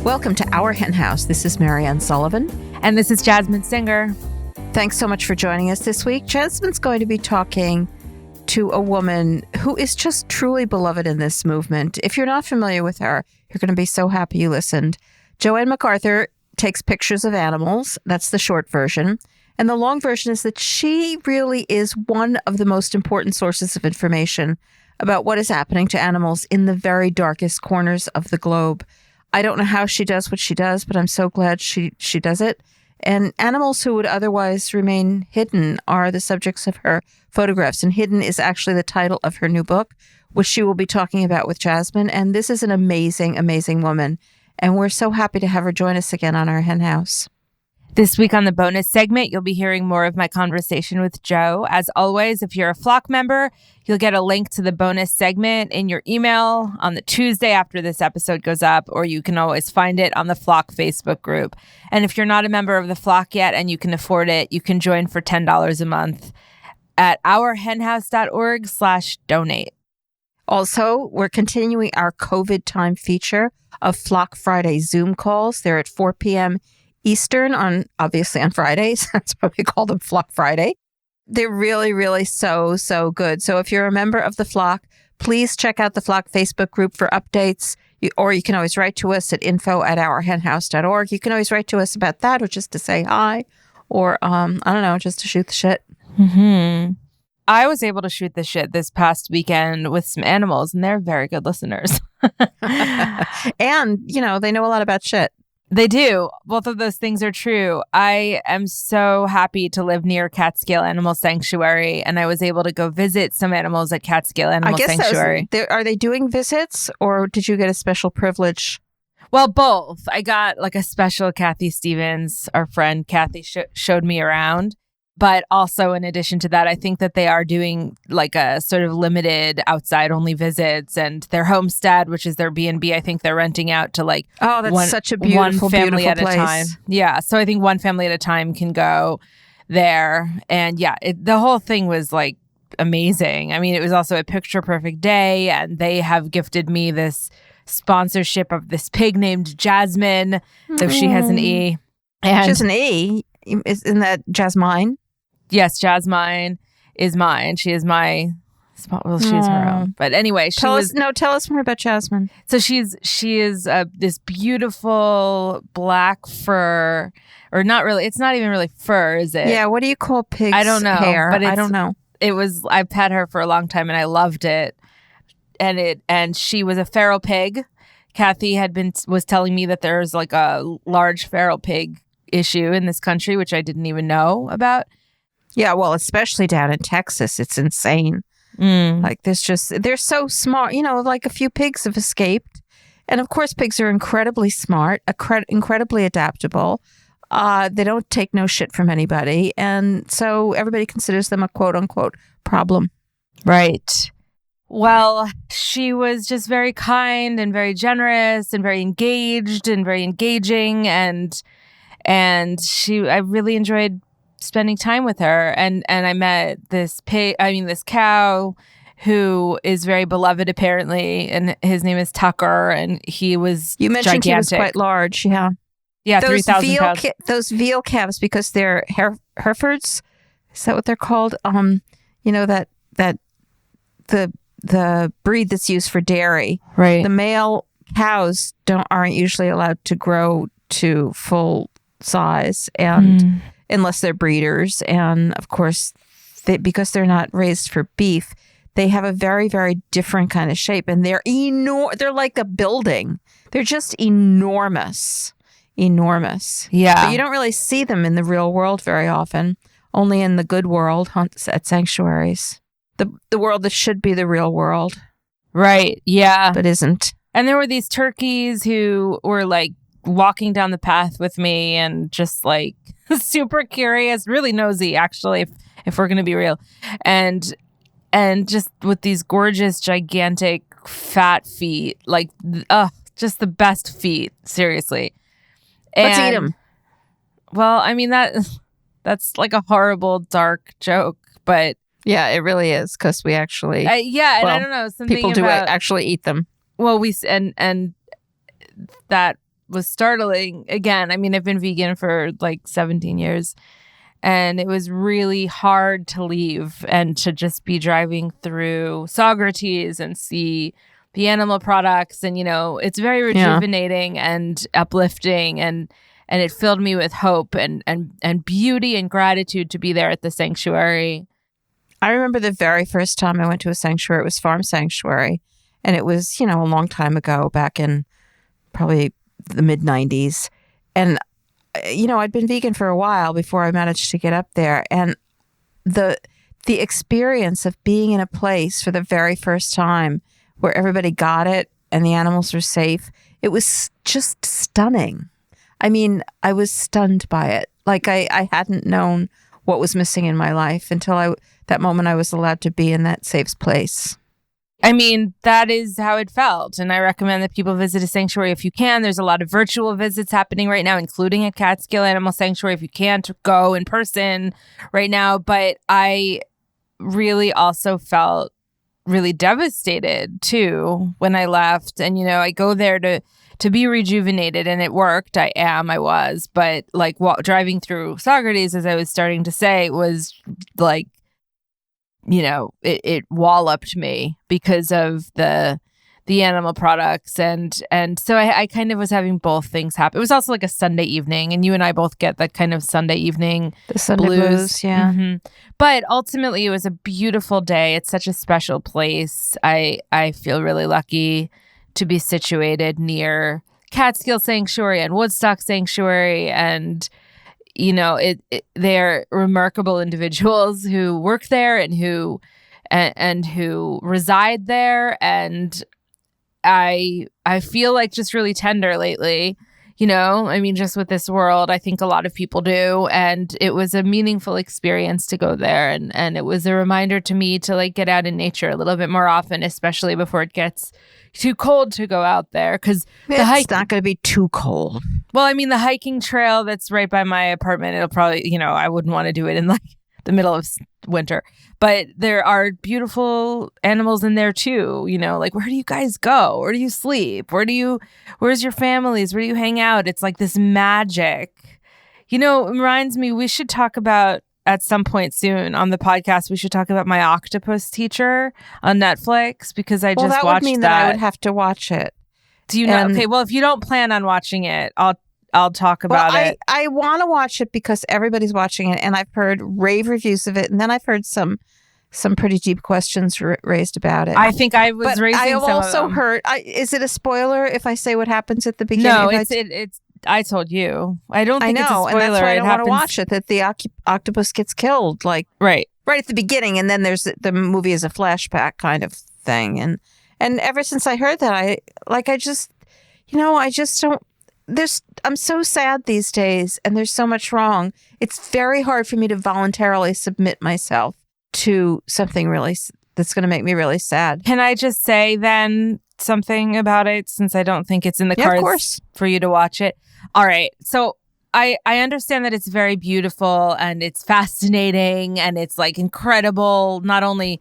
Welcome to Our Hen House. This is Marianne Sullivan. And this is Jasmine Singer. Thanks so much for joining us this week. Jasmine's going to be talking to a woman who is just truly beloved in this movement. If you're not familiar with her, you're going to be so happy you listened. Joanne McArthur takes pictures of animals. That's the short version. And the long version is that she really is one of the most important sources of information about what is happening to animals in the very darkest corners of the globe. I don't know how she does what she does, but I'm so glad she does it. And animals who would otherwise remain hidden are the subjects of her photographs. And Hidden is actually the title of her new book, which she will be talking about with Jasmine. And this is an amazing, amazing woman. And we're so happy to have her join us again on Our Hen House. This week on the bonus segment, you'll be hearing more of my conversation with Joe. As always, if you're a Flock member, you'll get a link to the bonus segment in your email on the Tuesday after this episode goes up, or you can always find it on the Flock Facebook group. And if you're not a member of the Flock yet and you can afford it, you can join for $10 a month at ourhenhouse.org/donate. Also, we're continuing our COVID time feature of Flock Friday Zoom calls. They're at 4 p.m. Eastern obviously on Fridays. That's why we call them Flock Friday. They're really, really so good. So if you're a member of the Flock, please check out the Flock Facebook group for updates. Or you can always write to us at info@ourhenhouse.org. You can always write to us about that or just to say hi or, I don't know, just to shoot the shit. Mm-hmm. I was able to shoot the shit this past weekend with some animals, and they're very good listeners. And, they know a lot about shit. They do. Both of those things are true. I am so happy to live near Catskill Animal Sanctuary, and I was able to go visit some animals at Catskill Animal Sanctuary. Are they doing visits, or did you get a special privilege? Well, both. I got like a special Kathy Stevens, our friend Kathy, showed me around. But also, in addition to that, I think that they are doing like a sort of limited outside only visits, and their homestead, which is their B&B, I think they're renting out to like such a beautiful, one family beautiful at place. a time. Yeah, so I think one family at a time can go there, and yeah, the whole thing was like amazing. I mean, it was also a picture perfect day, and they have gifted me this sponsorship of this pig named Jasmine, though she has an E. And she has an E. Isn't that Jasmine? Yes, Jasmine is mine. She is my spot. Well, she's her own. But anyway, tell us more about Jasmine. So she is this beautiful black fur, or not really. It's not even really fur, is it? Yeah. What do you call pig's I don't know. hair? But I don't know. I've had her for a long time, and I loved it. And she was a feral pig. Kathy was telling me that there's like a large feral pig issue in this country, which I didn't even know about. Yeah, well, especially down in Texas, it's insane. Like they're so smart, like a few pigs have escaped. And of course, pigs are incredibly smart, incredibly adaptable. They don't take no shit from anybody. And so everybody considers them a quote unquote problem. Right. Well, she was just very kind and very generous and very engaged and very engaging. And I really enjoyed spending time with her, and I met this cow who is very beloved apparently, and his name is Tucker, and he was mentioned gigantic. He was quite large, yeah, 3,000 pounds. Those veal calves, because they're Herefords, is that what they're called? That the breed that's used for dairy, right? The male cows aren't usually allowed to grow to full size, and unless they're breeders, and of course, because they're not raised for beef, they have a very, very different kind of shape, and they're they're like a building. They're just enormous. Yeah, but you don't really see them in the real world very often. Only in the good world, at sanctuaries, the world that should be the real world, right? Yeah, but isn't. And there were these turkeys who were like walking down the path with me and just like super curious, really nosy, actually, if we're going to be real. And just with these gorgeous, gigantic, fat feet, like, just the best feet, seriously. Let's eat them. Well, I mean, that's like a horrible, dark joke, but... Yeah, it really is, because we actually... and I don't know, something people do actually eat them. Well, and that was startling. Again, I mean, I've been vegan for like 17 years, and it was really hard to leave and to just be driving through Socrates and see the animal products. And, it's very rejuvenating and uplifting, and it filled me with hope and beauty and gratitude to be there at the sanctuary. I remember the very first time I went to a sanctuary. It was Farm Sanctuary. And it was, a long time ago, back in probably the mid-90s. And, I'd been vegan for a while before I managed to get up there. And the experience of being in a place for the very first time where everybody got it and the animals were safe, it was just stunning. I mean, I was stunned by it. Like I hadn't known what was missing in my life until that moment I was allowed to be in that safe place. I mean, that is how it felt. And I recommend that people visit a sanctuary if you can. There's a lot of virtual visits happening right now, including a Catskill Animal Sanctuary if you can't go in person right now. But I really also felt really devastated, too, when I left. And, I go there to be rejuvenated, and it worked. I was. But like driving through Socrates, as I was starting to say, was like, it walloped me because of the animal products. And so I kind of was having both things happen. It was also like a Sunday evening, and you and I both get that kind of Sunday evening the Sunday blues. Yeah. Mm-hmm. But ultimately it was a beautiful day. It's such a special place. I feel really lucky to be situated near Catskill Sanctuary and Woodstock Sanctuary, and they're remarkable individuals who work there and who reside there. And I feel like just really tender lately, I mean, just with this world, I think a lot of people do. And it was a meaningful experience to go there. And it was a reminder to me to like get out in nature a little bit more often, especially before it gets too cold to go out there, because it's not going to be too cold. Well, I mean, the hiking trail that's right by my apartment, it'll probably, I wouldn't want to do it in like the middle of winter. But there are beautiful animals in there too. Like, where do you guys go? Where do you sleep? Where's your families? Where do you hang out? It's like this magic. It reminds me, we should talk about, at some point soon on the podcast, we should talk about My Octopus Teacher on Netflix, because I just watched that. Well, that would mean that I would have to watch it. Do you know? Okay, well, if you don't plan on watching it, I'll talk about it. I want to watch it because everybody's watching it, and I've heard rave reviews of it, and then I've heard some pretty deep questions raised about it. I think I was raising some of them. I also heard. Is it a spoiler if I say what happens at the beginning? No, it's. I told you. I don't think it's a spoiler. And that's why I don't want to watch it. That the octopus gets killed, like right at the beginning, and then there's the movie is a flashback kind of thing, and ever since I heard that, I just don't. I'm so sad these days, and there's so much wrong. It's very hard for me to voluntarily submit myself to something really that's going to make me really sad. Can I just say then something about it, since I don't think it's in the cards for you to watch it? All right. So I understand that it's very beautiful and it's fascinating and it's like incredible, not only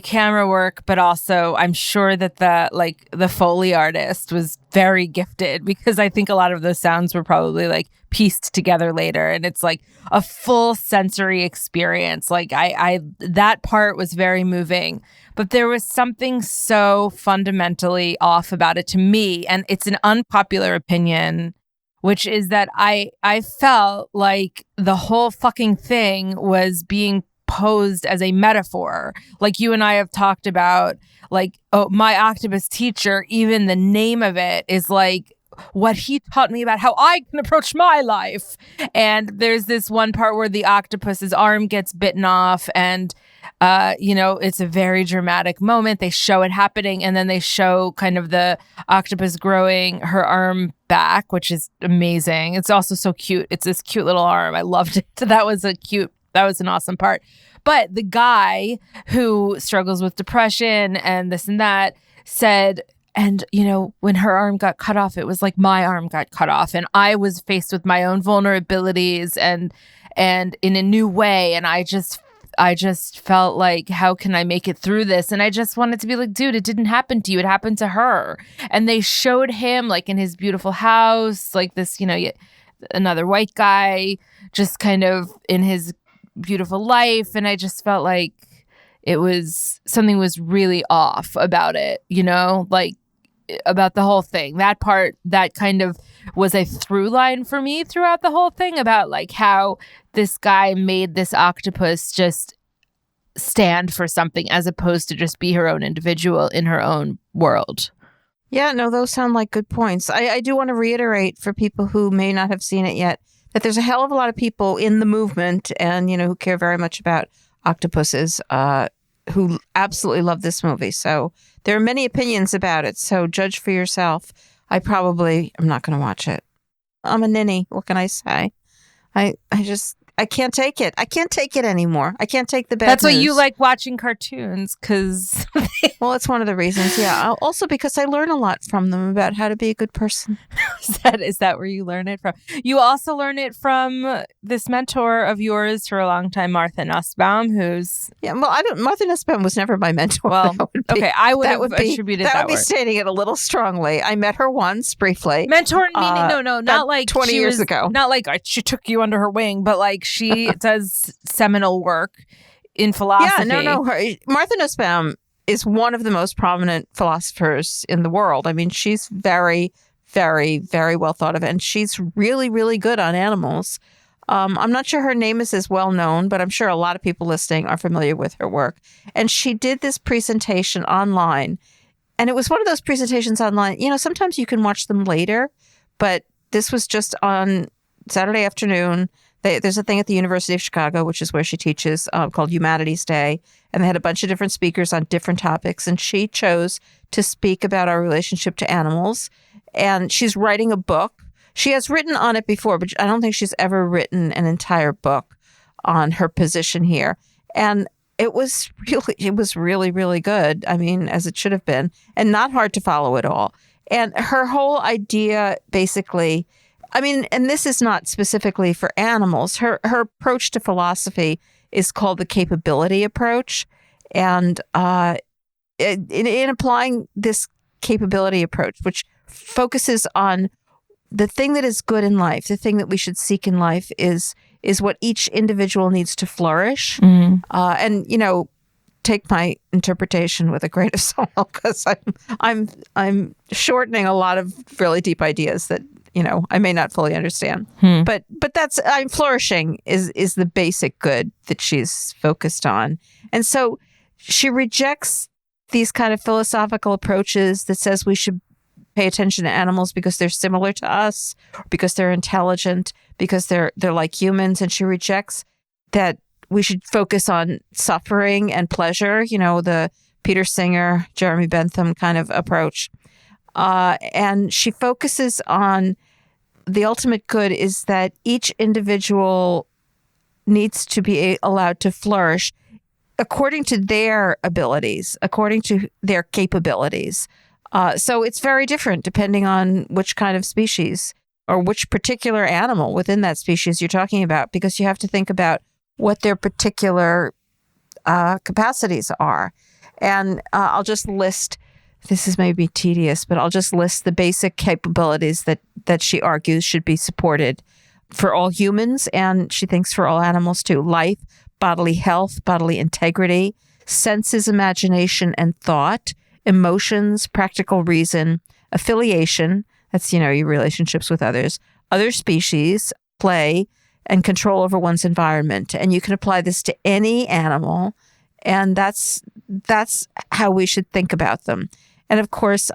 camera work, but also I'm sure that the Foley artist was very gifted, because I think a lot of those sounds were probably like pieced together later, and it's like a full sensory experience. Like I that part was very moving, but there was something so fundamentally off about it to me, and it's an unpopular opinion, which is that I felt like the whole fucking thing was being posed as a metaphor. Like you and I have talked about, like, oh, My Octopus Teacher, even the name of it is like what he taught me about how I can approach my life. And there's this one part where the octopus's arm gets bitten off, and it's a very dramatic moment. They show it happening, and then they show kind of the octopus growing her arm back, which is amazing. It's also so cute. It's this cute little arm. I loved it. That was an awesome part. But the guy who struggles with depression and this and that said, and, when her arm got cut off, it was like my arm got cut off, and I was faced with my own vulnerabilities and in a new way. And I just I just felt like, how can I make it through this? And I just wanted to be like, dude, it didn't happen to you. It happened to her. And they showed him like in his beautiful house, like this, another white guy just kind of in his beautiful life. And I just felt like something was really off about it, like about the whole thing. That part, that kind of was a through line for me throughout the whole thing, about like how this guy made this octopus just stand for something as opposed to just be her own individual in her own world. Yeah, no, those sound like good points. I do want to reiterate for people who may not have seen it yet that there's a hell of a lot of people in the movement and, who care very much about octopuses, who absolutely love this movie. So there are many opinions about it. So judge for yourself. I'm not going to watch it. I'm a ninny. What can I say? I can't take it. I can't take it anymore. I can't take the bad That's news. why you like watching cartoons, because... Well, it's one of the reasons, yeah. Also because I learn a lot from them about how to be a good person. Is that where you learn it from? You also learn it from this mentor of yours for a long time, Martha Nussbaum, who's... Yeah, well, Martha Nussbaum was never my mentor. Well, I would have attributed that That would be word. stating it a little strongly. I met her once, briefly. Mentor meaning, no, not like 20 years ago. Not like she took you under her wing, but like she does seminal work in philosophy. Yeah, no. Martha Nussbaum is one of the most prominent philosophers in the world. I mean, she's very, very, very well thought of, and she's really, really good on animals. I'm not sure her name is as well known, but I'm sure a lot of people listening are familiar with her work. And she did this presentation online, and it was one of those presentations online. Sometimes you can watch them later, but this was just on Saturday afternoon. There's a thing at the University of Chicago, which is where she teaches, called Humanities Day. And they had a bunch of different speakers on different topics. And she chose to speak about our relationship to animals. And she's writing a book. She has written on it before, but I don't think she's ever written an entire book on her position here. And it was really, really good. I mean, as it should have been, and not hard to follow at all. And her whole idea, basically, I mean, and this is not specifically for animals. Her approach to philosophy is called the capability approach. And in applying this capability approach, which focuses on the thing that is good in life, the thing that we should seek in life is what each individual needs to flourish. Mm-hmm. And, take my interpretation with a grain of salt, because I'm shortening a lot of really deep ideas that, I may not fully understand. But that's flourishing is the basic good that she's focused on. And so she rejects these kind of philosophical approaches that says we should pay attention to animals because they're similar to us, or because they're intelligent, because they're like humans. And she rejects that we should focus on suffering and pleasure, the Peter Singer, Jeremy Bentham kind of approach. And she focuses on the ultimate good is that each individual needs to be allowed to flourish according to their abilities, according to their capabilities. So it's very different depending on which kind of species or which particular animal within that species you're talking about, because you have to think about what their particular capacities are. And I'll just list, this is maybe tedious, but I'll just list the basic capabilities that she argues should be supported for all humans, and she thinks for all animals too. Life, bodily health, bodily integrity, senses, imagination, and thought, emotions, practical reason, affiliation, that's, your relationships with others, other species, play, and control over one's environment. And you can apply this to any animal, and that's how we should think about them. And of course,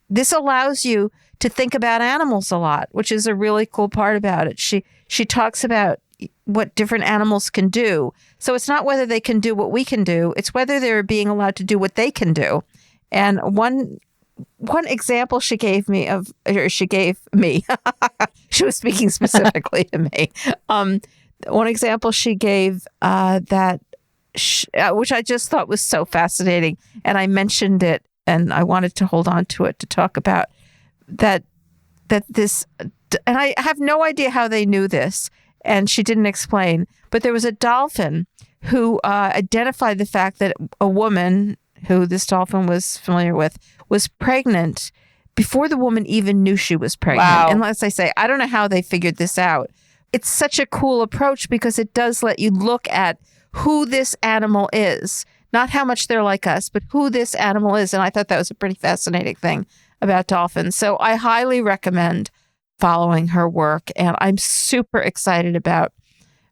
this allows you to think about animals a lot, which is a really cool part about it. She talks about what different animals can do. So it's not whether they can do what we can do, it's whether they're being allowed to do what they can do. And one example she gave me, she was speaking specifically to me. One example she gave which I just thought was so fascinating, and I mentioned it, and I wanted to hold on to it to talk about that this, and I have no idea how they knew this. and she didn't explain. But there was a dolphin who identified the fact that a woman who this dolphin was familiar with was pregnant before the woman even knew she was pregnant. Wow. And as I say, I don't know how they figured this out. It's such a cool approach because it does let you look at who this animal is, not how much they're like us, but who this animal is. And I thought that was a pretty fascinating thing about dolphins. So I highly recommend following her work. And I'm super excited about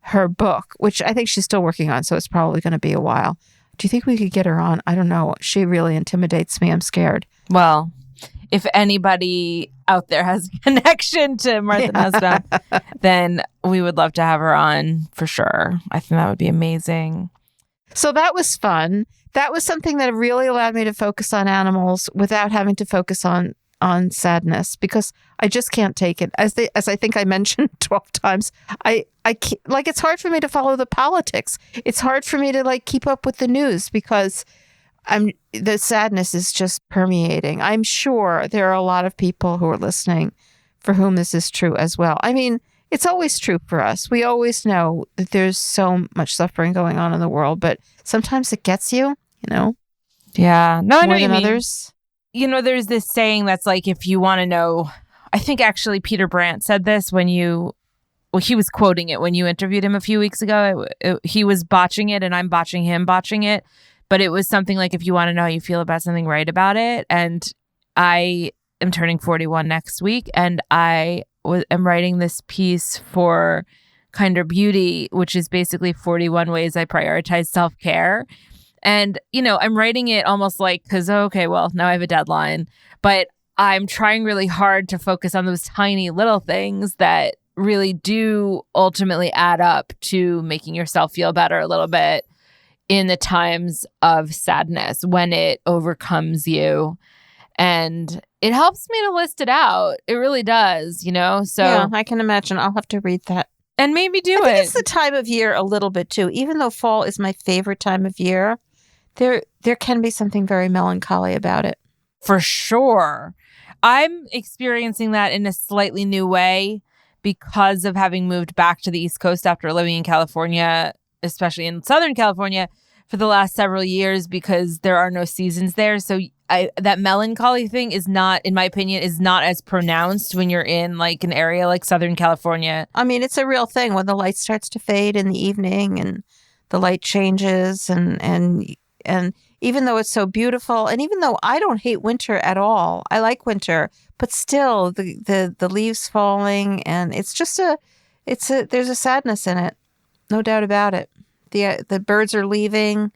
her book, which I think she's still working on. So it's probably going to be a while. Do you think we could get her on? I don't know. She really intimidates me. I'm scared. Well, if anybody out there has a connection to Martha Nussbaum, then we would love to have her on for sure. I think that would be amazing. So that was fun. That was something that really allowed me to focus on animals without having to focus on sadness, because I just can't take it. As I think I mentioned 12 times, I can't, like, it's hard for me to follow the politics. It's hard for me to like keep up with the news because the sadness is just permeating. I'm sure there are a lot of people who are listening for whom this is true as well. I mean, it's always true for us. We always know that there's so much suffering going on in the world, but sometimes it gets you, Yeah. No, I know more what you than mean. others. There's this saying that's like, if you want to know, I think actually Peter Brandt said this he was quoting it when you interviewed him a few weeks ago. He was botching it and I'm botching him botching it. But it was something like, if you want to know how you feel about something, write about it. And I am turning 41 next week. And I am writing this piece for Kinder Beauty, which is basically 41 ways I prioritize self-care. And, I'm writing it almost like, because, okay, well, now I have a deadline. But I'm trying really hard to focus on those tiny little things that really do ultimately add up to making yourself feel better a little bit in the times of sadness when it overcomes you. And it helps me to list it out. It really does, So yeah, I can imagine. I'll have to read that. And maybe do I think it. it's the time of year a little bit too. Even though fall is my favorite time of year, there can be something very melancholy about it. For sure. I'm experiencing that in a slightly new way because of having moved back to the East Coast after living in California, especially in Southern California, for the last several years, because there are no seasons there. So that melancholy thing is not, in my opinion, is not as pronounced when you're in like an area like Southern California. I mean, it's a real thing when the light starts to fade in the evening and the light changes and even though it's so beautiful, and even though I don't hate winter at all, I like winter, but still the leaves falling, and it's just there's a sadness in it. No doubt about it. The birds are leaving.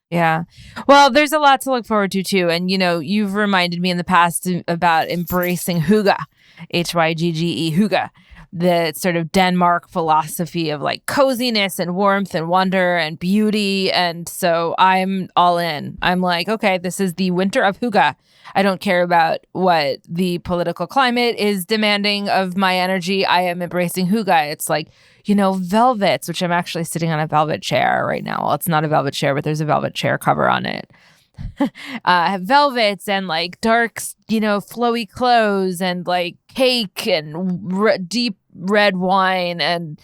Yeah. Well, there's a lot to look forward to too. And, you've reminded me in the past about embracing hygge, Hygge, hygge, the sort of Denmark philosophy of like coziness and warmth and wonder and beauty. And so I'm all in. I'm like, okay, this is the winter of hygge. I don't care about what the political climate is demanding of my energy. I am embracing hygge. It's like, velvets, which I'm actually sitting on a velvet chair right now. Well, it's not a velvet chair, but there's a velvet chair cover on it. Have velvets and like dark, flowy clothes and like cake and deep red wine and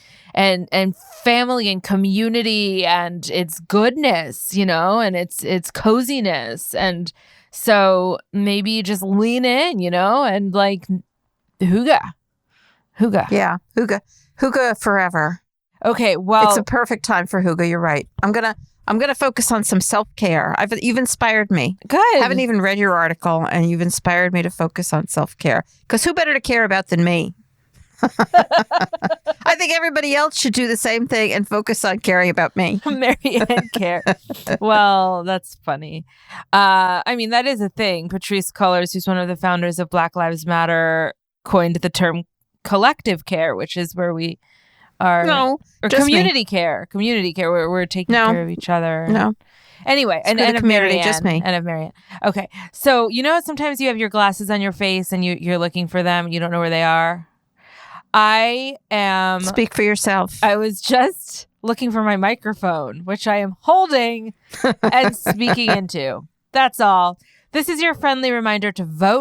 family and community and its goodness, and its coziness. And so maybe you just lean in, and like hygge. Yeah, hygge forever. Okay, well, it's a perfect time for hygge. You're right. I'm gonna focus on some self-care. You've inspired me. Good. I haven't even read your article, and you've inspired me to focus on self-care. Because who better to care about than me? I think everybody else should do the same thing and focus on caring about me. Marianne care. Well, that's funny. I mean, that is a thing. Patrisse Cullors, who's one of the founders of Black Lives Matter, coined the term collective care, which is where we are. No, or community care. Community care, where we're taking care of each other. No. Anyway, and of community, Marianne, just me. And of Marianne. Okay. So, sometimes you have your glasses on your face and you're looking for them. You don't know where they are. I am... Speak for yourself. I was just looking for my microphone, which I am holding and speaking into. That's all. This is your friendly reminder to vote